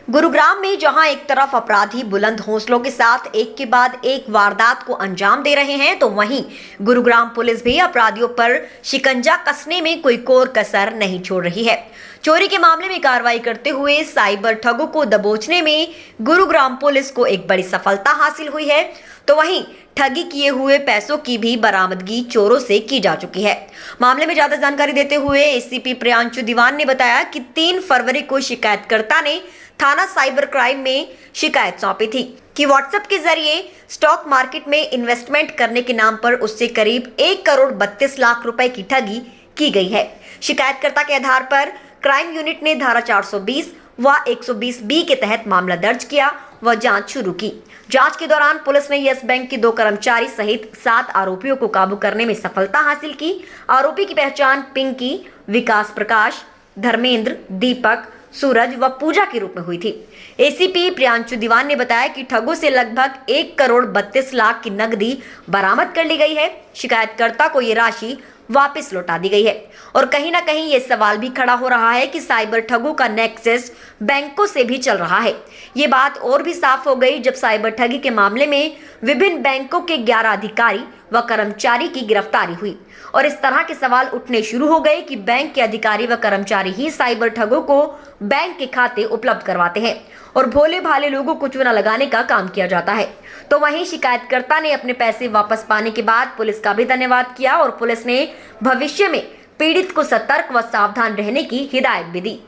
गुरुग्राम में जहां एक तरफ अपराधी बुलंद हौसलों के साथ एक के बाद एक वारदात को अंजाम दे रहे हैं, तो वहीं गुरुग्राम पुलिस भी अपराधियों पर शिकंजा कसने में कोई कोर कसर नहीं छोड़ रही है। चोरी के मामले में कार्रवाई करते हुए साइबर ठगों को दबोचने में गुरुग्राम पुलिस को एक बड़ी सफलता हासिल हुई है, तो वहीं ठगी किए हुए पैसों की भी बरामदगी चोरों से की जा चुकी है। मामले में ज्यादा जानकारी देते हुए एसीपी प्रियांशु दीवान ने बताया कि 3 फरवरी को शिकायतकर्ता ने थाना साइबर क्राइम में शिकायत सौंपी थी कि व्हाट्सएप के जरिए स्टॉक मार्केट में इन्वेस्टमेंट करने के नाम पर उससे करीब 1 करोड़ 32 लाख रुपए की ठगी की गई है। शिकायतकर्ता के आधार पर क्राइम यूनिट ने धारा 420 व 120 बी के तहत मामला दर्ज किया व जांच शुरू की। जांच के दौरान पुलिस ने यस बैंक के 2 कर्मचारी सहित 7 आरोपियों को काबू करने में सफलता हासिल की। आरोपी की पहचान पिंकी, विकास प्रकाश, धर्मेंद्र, दीपक, सूरज व पूजा के रूप में हुई थी। एसीपी प्रियांशु दीवान ने बताया कि ठगों से लगभग 1 करोड़ 32 लाख की नकदी बरामद कर ली गई है। शिकायतकर्ता को ये राशि वापस लौटा दी गई है और कहीं ना कहीं ये सवाल भी खड़ा हो रहा है कि साइबर ठगों का नेक्सस बैंकों से भी चल रहा है। ये बात और भी साफ हो गई जब साइबर ठगी के मामले में विभिन्न बैंकों के 11 अधिकारी व कर्मचारी की गिरफ्तारी हुई और इस तरह के सवाल उठने शुरू हो गए कि बैंक के अधिकारी व कर्मचारी ही साइबर ठगों को बैंक के खाते उपलब्ध करवाते हैं और भोले भाले लोगों को चूना लगाने का काम किया जाता है। तो वहीं शिकायतकर्ता ने अपने पैसे वापस पाने के बाद पुलिस का भी धन्यवाद किया और पुलिस ने भविष्य में पीड़ित को सतर्क व सावधान रहने की हिदायत भी दी।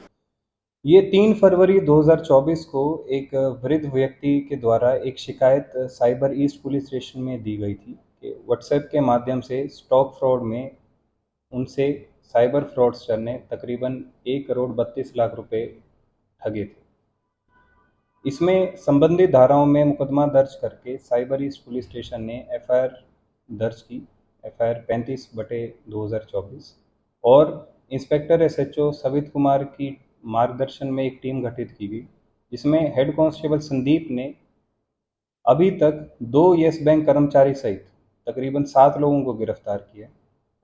ये 3 फरवरी 2024 को एक वृद्ध व्यक्ति के द्वारा एक शिकायत साइबर ईस्ट पुलिस स्टेशन में दी गई थी कि व्हाट्सएप के माध्यम से स्टॉक फ्रॉड में उनसे साइबर फ्रॉडस्टर ने तकरीबन 1 करोड़ 32 लाख रुपए ठगे थे। इसमें संबंधित धाराओं में मुकदमा दर्ज करके साइबर ईस्ट पुलिस स्टेशन ने एफआईआर दर्ज की, एफआईआर 35/2024, और इंस्पेक्टर एसएचओ सवित कुमार की मार्गदर्शन में एक टीम गठित की गई, जिसमें हेड कांस्टेबल संदीप ने अभी तक 2 यस बैंक कर्मचारी सहित तकरीबन 7 लोगों को गिरफ्तार किया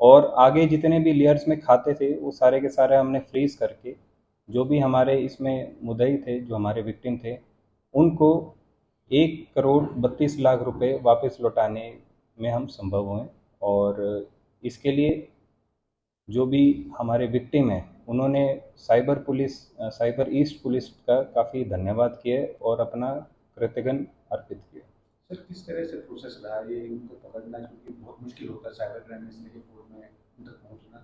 और आगे जितने भी लेयर्स में खाते थे वो सारे के सारे हमने फ्रीज करके जो भी हमारे इसमें मुद्दई थे, जो हमारे विक्टिम थे, उनको 1 करोड़ 32 लाख रुपए वापस लौटाने में हम संभव हुए। और इसके लिए जो भी हमारे विक्टिम हैं उन्होंने साइबर ईस्ट पुलिस का काफ़ी धन्यवाद किया और अपना कृतज्ञता अर्पित किया। सर, किस तरह से प्रोसेस रहा ये इनको पकड़ना, क्योंकि बहुत मुश्किल होता है साइबर क्राइम से लेकर कोर्ट में उन तक पहुंचना।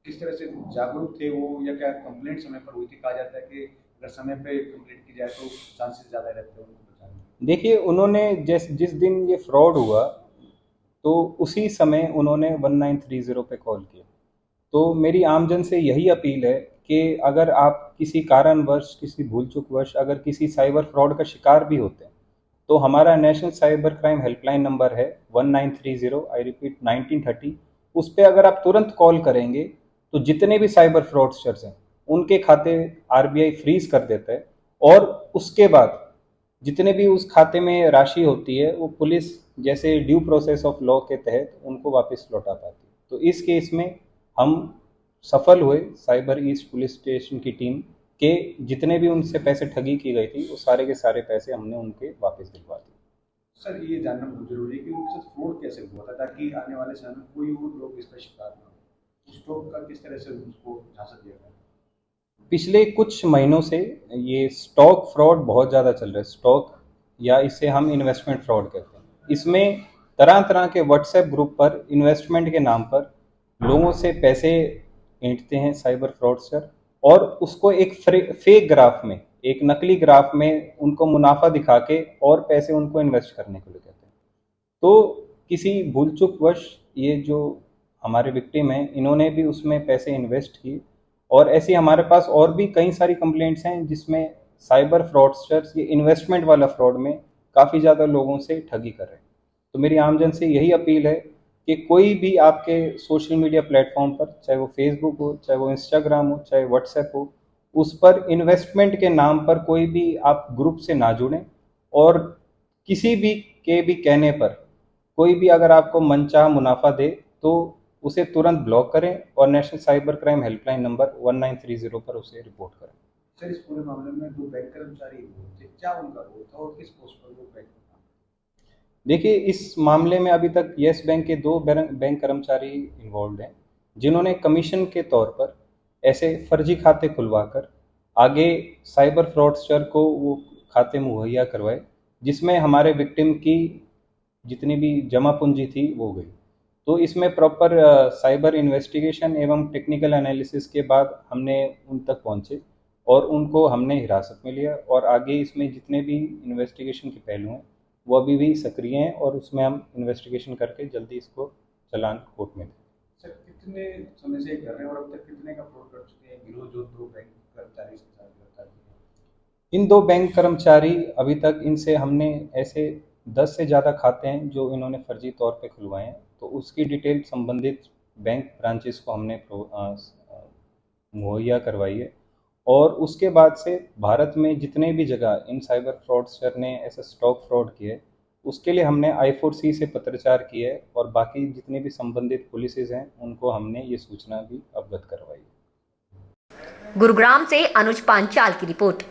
किस तरह से जागरूक थे वो, या क्या कंप्लेंट समय पर हुई थी? कहा जाता है कि अगर समय पे कंप्लेंट की जाए तो चांसेस ज़्यादा रहते हैं उनको बचाने के। देखिए, उन्होंने जिस दिन ये फ्रॉड हुआ तो उसी समय उन्होंने 1930 पे कॉल किया। तो मेरी आमजन से यही अपील है कि अगर आप किसी कारणवश, किसी भूल चूकवश अगर किसी साइबर फ्रॉड का शिकार भी होते हैं तो हमारा national cyber crime helpline number है 1930, आई रिपीट 1930। उस पर अगर आप तुरंत कॉल करेंगे तो जितने भी साइबर फ्रॉडस्टर्स हैं उनके खाते आरबीआई फ्रीज कर देता है और उसके बाद जितने भी उस खाते में राशि होती है वो पुलिस जैसे ड्यू प्रोसेस ऑफ लॉ के तहत उनको वापस लौटा पाती है। तो इस केस में हम सफल हुए। साइबर ईस्ट पुलिस स्टेशन की टीम के जितने भी उनसे पैसे ठगी की गई थी वो सारे के सारे पैसे हमने उनके वापस दिलवा दिए। सर, ये जानना बहुत जरूरी है कि उनके साथ फ्रॉड कैसे हुआ था, ताकि आने वाले समय में कोई और लोग इसका शिकार ना हो। स्टॉक का किस तरह से उसको झांसा दिया गया? पिछले कुछ महीनों से ये स्टॉक फ्रॉड बहुत ज़्यादा चल रहा है। स्टॉक, या इसे हम इन्वेस्टमेंट फ्रॉड कहते हैं। इसमें तरह तरह के व्हाट्सएप ग्रुप पर इन्वेस्टमेंट के नाम पर लोगों से पैसे ऐंठते हैं साइबर फ्रॉडस्टर और उसको एक फेक ग्राफ में, एक नकली ग्राफ में उनको मुनाफा दिखा के और पैसे उनको इन्वेस्ट करने के लिए कहते हैं। तो किसी भूल चूकवश ये जो हमारे विक्टिम हैं इन्होंने भी उसमें पैसे इन्वेस्ट किए और ऐसे हमारे पास और भी कई सारी कंप्लेंट्स हैं जिसमें साइबर फ्रॉडस्टर्स ये इन्वेस्टमेंट वाला फ्रॉड में काफ़ी ज़्यादा लोगों से ठगी कर रहे हैं। तो मेरी आमजन से यही अपील है कि कोई भी आपके सोशल मीडिया प्लेटफॉर्म पर, चाहे वो फेसबुक हो, चाहे वो इंस्टाग्राम हो, चाहे व्हाट्सएप हो, उस पर इन्वेस्टमेंट के नाम पर कोई भी आप ग्रुप से ना जुड़ें और किसी भी के भी कहने पर कोई भी अगर आपको मनचाहा मुनाफा दे तो उसे तुरंत ब्लॉक करें और national cyber crime helpline number 1930 पर उसे रिपोर्ट करें। सर इस पूरे मामले में 2 बैंक कर्मचारी थे, क्या उनका रोल था और किस पोस्ट पर वो बैंक में काम करते देखिए, इस मामले में अभी तक येस बैंक के 2 बैंक कर्मचारी इन्वॉल्व हैं, जिन्होंने कमीशन के तौर पर ऐसे फर्जी खाते खुलवाकर आगे साइबर फ्रॉडस्टर को वो खाते मुहैया करवाए, जिसमें हमारे विक्टिम की जितनी भी जमा पूंजी थी वो गई। तो इसमें प्रॉपर साइबर इन्वेस्टिगेशन एवं टेक्निकल एनालिसिस के बाद हमने उन तक पहुँचे और उनको हमने हिरासत में लिया, और आगे इसमें जितने भी इन्वेस्टिगेशन के पहलू हैं वो अभी भी सक्रिय हैं, और उसमें हम इन्वेस्टिगेशन करके जल्दी इसको चालान कोर्ट में दें। सर कितने समय से ये कर रहे हैं और अब तक कितने का फ्रॉड कर चुके हैं गिरोह जो 2 बैंक कर्मचारी इसके साथ गिरफ्तार किए हैं? इन 2 बैंक कर्मचारी अभी तक इनसे हमने ऐसे 10 से ज़्यादा खाते हैं जो इन्होंने फर्जी तौर पे खुलवाए हैं, तो उसकी डिटेल संबंधित बैंक ब्रांचेस को हमने मुहैया करवाई है, और उसके बाद से भारत में जितने भी जगह इन साइबर फ्रॉडस्टर ने ऐसा स्टॉक फ्रॉड किया है, उसके लिए हमने I4C से पत्राचार किया है, और बाकी जितने भी संबंधित पुलिसेस हैं उनको हमने ये सूचना भी अवगत करवाई है। गुरुग्राम से अनुज पांचाल की रिपोर्ट।